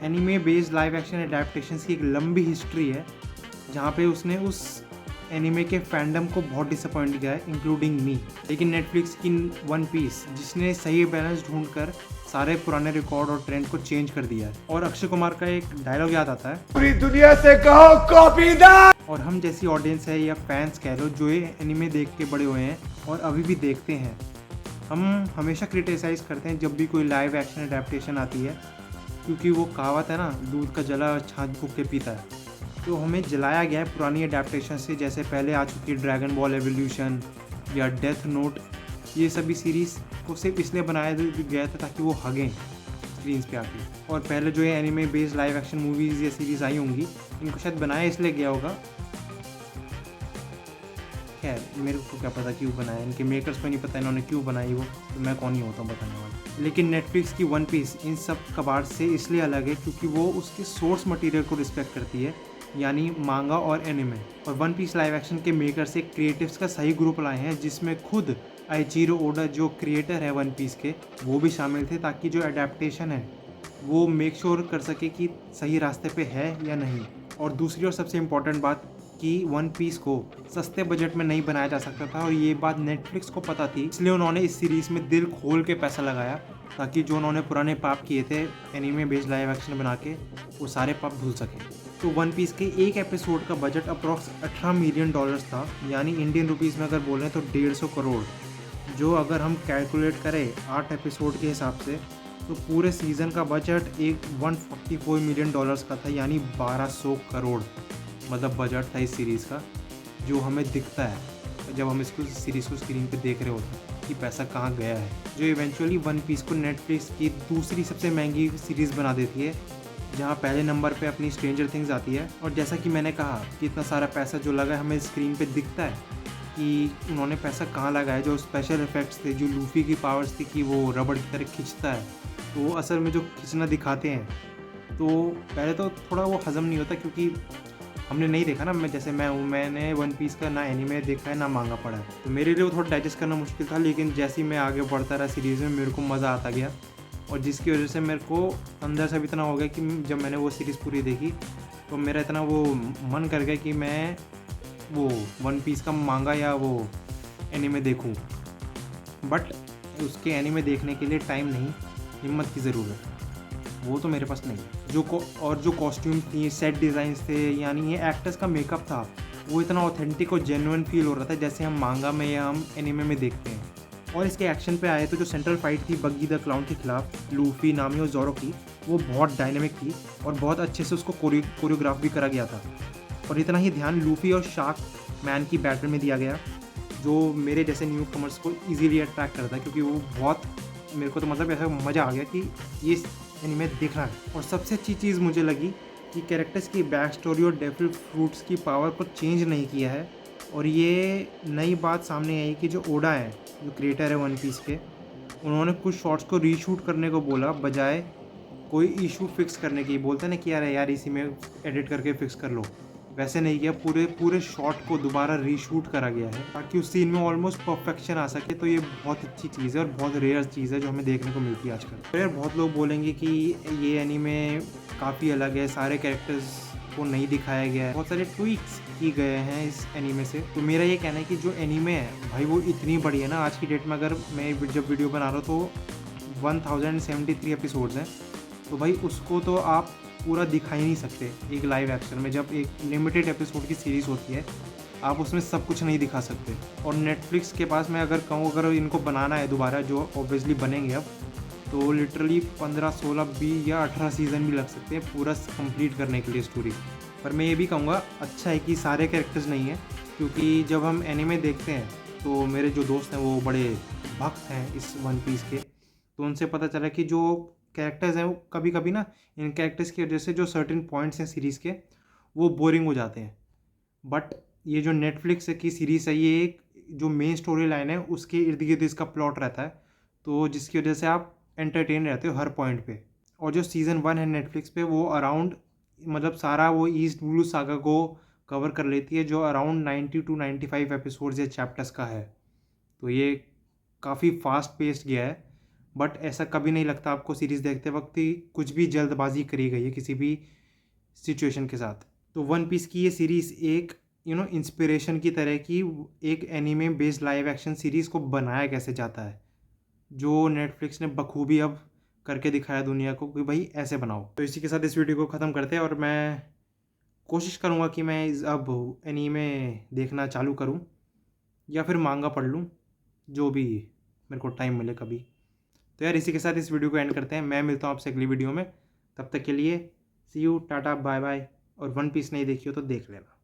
Anime based live action adaptations की एक लंबी हिस्ट्री है, जहाँ पे उसने उस एनिमे के फैंडम को बहुत डिसअपॉइंट किया है, इंक्लूडिंग मी। लेकिन नेटफ्लिक्स की वन पीस, जिसने सही बैलेंस ढूंढकर सारे पुराने रिकॉर्ड और ट्रेंड को चेंज कर दिया है। और अक्षय कुमार का एक डायलॉग याद आता है, पूरी दुनिया से कहो कॉपीदार। और हम जैसी ऑडियंस है या फैंस कह लो जो ये एनिमे देख के बड़े हुए हैं और अभी भी देखते हैं, हम हमेशा क्रिटिसाइज़ करते हैं जब भी कोई लाइव एक्शन एडेप्टेशन आती है, क्योंकि वो कहावत है ना, दूध का जला छाछ फूंक के पीता है। तो हमें जलाया गया है पुरानी एडेप्टेशन से, जैसे पहले आ चुकी है ड्रैगन बॉल एवोल्यूशन या डेथ नोट। ये सभी सीरीज़ को सिर्फ इसलिए बनाया गया था ताकि वो हगें स्क्रीन पे आके। और पहले जो ये anime based live action movies या सीरीज़ आई होंगी, इनको शायद बनाया इसलिए गया होगा। खैर मेरे को क्या पता क्यों बनाया, इनके मेकर्स को नहीं पता इन्होंने क्यों बनाई वो, तो मैं कौन ही होता हूँ बताने वाला। लेकिन नेटफ्लिक्स की वन पीस इन सब कबाड़ से इसलिए अलग है क्योंकि वो उसके सोर्स मटेरियल को रिस्पेक्ट करती है, यानी मांगा और एनिमे। और वन पीस लाइव एक्शन के मेकर्स एक क्रिएटिव्स का सही ग्रुप लाए हैं, जिसमें खुद आइचिरो ओडा जो क्रिएटर है वन पीस के, वो भी शामिल थे, ताकि जो अडेप्टेशन है वो मेक श्योर कर सके कि सही रास्ते पे है या नहीं। और दूसरी और सबसे इम्पॉर्टेंट बात कि वन पीस को सस्ते बजट में नहीं बनाया जा सकता था, और ये बात नेटफ्लिक्स को पता थी, इसलिए उन्होंने इस सीरीज़ में दिल खोल के पैसा लगाया, ताकि जो उन्होंने पुराने पाप किए थे एनीमे बेस्ड लाइव एक्शन बना के, वो सारे पाप धुल सके। तो वन पीस के एक एपिसोड का बजट अप्रॉक्स $18 मिलियन था, यानी इंडियन रुपीज़ में अगर बोलें तो 150 करोड़, जो अगर हम कैलकुलेट करें 8 एपिसोड के हिसाब से, तो पूरे सीज़न का बजट एक $144 मिलियन का था, यानी 1200 करोड़ मतलब बजट था इस सीरीज़ का, जो हमें दिखता है जब हम इसको सीरीज़ को स्क्रीन पे देख रहे होते हैं कि पैसा कहाँ गया है, जो इवेंचुअली वन पीस को नेटफ्लिक्स की दूसरी सबसे महंगी सीरीज़ बना देती है, जहाँ पहले नंबर पे अपनी स्ट्रेंजर थिंग्स आती है। और जैसा कि मैंने कहा कि इतना सारा पैसा जो लगा है, हमें स्क्रीन पे दिखता है कि उन्होंने पैसा कहाँ लगाया। जो स्पेशल इफेक्ट्स थे, जो लूफी की पावर्स थी कि वो रबड़ की तरह खींचता है, तो वो असल में जो खींचना दिखाते हैं, तो पहले तो थोड़ा वो हज़म नहीं होता, क्योंकि हमने नहीं देखा ना। मैंने वन पीस का ना एनीमे देखा है ना मांगा पढ़ा है, तो मेरे लिए वो थोड़ा डाइजेस्ट करना मुश्किल था। लेकिन जैसे ही मैं आगे बढ़ता रहा सीरीज़ में, मेरे को मज़ा आता गया, और जिसकी वजह से मेरे को अंदर से भी इतना हो गया कि जब मैंने वो सीरीज़ पूरी देखी, तो मेरा इतना वो मन कर गया कि मैं वो वन पीस का मांगा या वो एनीमे देखूं। बट उसके एनीमे देखने के लिए टाइम नहीं, हिम्मत की ज़रूरत है, वो तो मेरे पास नहीं है। जो कॉस्ट्यूम्स थी, सेट डिज़ाइंस थे, यानी ये एक्टर्स का मेकअप था, वो इतना ऑथेंटिक और जेन्युइन फील हो रहा था जैसे हम मांगा में या हम एनीमे में देखते हैं। और इसके एक्शन पे आए तो जो सेंट्रल फाइट थी बग्गी द क्लाउन के खिलाफ लूफी, नामी और जोरो की, वो बहुत डायनेमिक थी और बहुत अच्छे से उसको कोरियोग्राफ भी करा गया था। और इतना ही ध्यान लूफी और शार्क मैन की बैटल में दिया गया, जो मेरे जैसे न्यू कमर्स को ईजीली अट्रैक्ट करता है, क्योंकि वो बहुत, मेरे को तो मतलब ऐसा मज़ा आ गया कि ये एनीमे देखना है। और सबसे अच्छी चीज़ मुझे लगी कि कैरेक्टर्स की बैक स्टोरी और डेविल फ्रूट्स की पावर को चेंज नहीं किया है। और ये नई बात सामने आई कि जो ओडा है, जो क्रिएटर है वन पीस के, उन्होंने कुछ शॉट्स को रीशूट करने को बोला, बजाय कोई इशू फिक्स करने की। बोलते ना कि यार इसी में एडिट करके फिक्स कर लो, वैसे नहीं किया। पूरे शॉट को दोबारा रीशूट करा गया है ताकि उस सीन में ऑलमोस्ट परफेक्शन आ सके। तो ये बहुत अच्छी चीज़ है और बहुत रेयर चीज़ है जो हमें देखने को मिलती है आजकल। तो यार बहुत लोग बोलेंगे कि ये एनीमे काफ़ी अलग है, सारे कैरेक्टर्स को नहीं दिखाया गया है, बहुत सारे ट्वीक्स की गए हैं इस एनीमे से। तो मेरा ये कहना है कि जो एनीमे है भाई, वो इतनी बड़ी है ना आज की डेट में। अगर मैं जब वीडियो बना रहा हूँ तो 1073 एपिसोड्स हैं, तो भाई उसको तो आप पूरा दिखा ही नहीं सकते एक लाइव एक्शन में। जब एक लिमिटेड एपिसोड की सीरीज़ होती है, आप उसमें सब कुछ नहीं दिखा सकते। और नेटफ्लिक्स के पास मैं अगर कहूँ, अगर इनको बनाना है दोबारा, जो ऑब्वियसली बनेंगे अब, तो लिटरली 15, 16, 20 या 18 सीज़न भी लग सकते हैं पूरा कंप्लीट करने के लिए स्टोरी। पर मैं ये भी कहूँगा अच्छा है कि सारे कैरेक्टर्स नहीं हैं, क्योंकि जब हम एनीमे देखते हैं तो मेरे जो दोस्त हैं वो बड़े भक्त हैं इस वन पीस के, तो उनसे पता चला कि जो कैरेक्टर्स हैं वो कभी कभी ना, इन कैरेक्टर्स की वजह से जो सर्टेन पॉइंट्स हैं सीरीज़ के, वो बोरिंग हो जाते हैं। बट ये जो नेटफ्लिक्स की सीरीज़ है, ये एक जो मेन स्टोरी लाइन है उसके इर्द गिर्द इसका प्लॉट रहता है, तो जिसकी वजह से आप एंटरटेन रहते हो हर पॉइंट पे। और जो सीज़न 1 है नेटफ्लिक्स पे, वो अराउंड मतलब सारा वो ईस्ट ब्लू सागा को कवर कर लेती है, जो अराउंड 90 to 95 एपिसोड्स या चैप्टर्स का है। तो ये काफ़ी फास्ट पेस्ड गया है, बट ऐसा कभी नहीं लगता आपको सीरीज़ देखते वक्त कि कुछ भी जल्दबाजी करी गई है किसी भी सिचुएशन के साथ। तो वन पीस की ये सीरीज़ एक इंस्पिरेशन की तरह की एक anime based live action series को बनाया कैसे जाता है, जो नेटफ्लिक्स ने बखूबी अब करके दिखाया दुनिया को कि भाई ऐसे बनाओ। तो इसी के साथ इस वीडियो को ख़त्म करते हैं और मैं कोशिश करूँगा कि मैं अब एनीमे देखना चालू करूँ या फिर मांगा पढ़ लूँ, जो भी मेरे को टाइम मिले कभी। तो यार इसी के साथ इस वीडियो को एंड करते हैं। मैं मिलता हूँ आपसे अगली वीडियो में, तब तक के लिए सी यू, टाटा, बाय बाय। और वन पीस नहीं देखी हो तो देख लेना।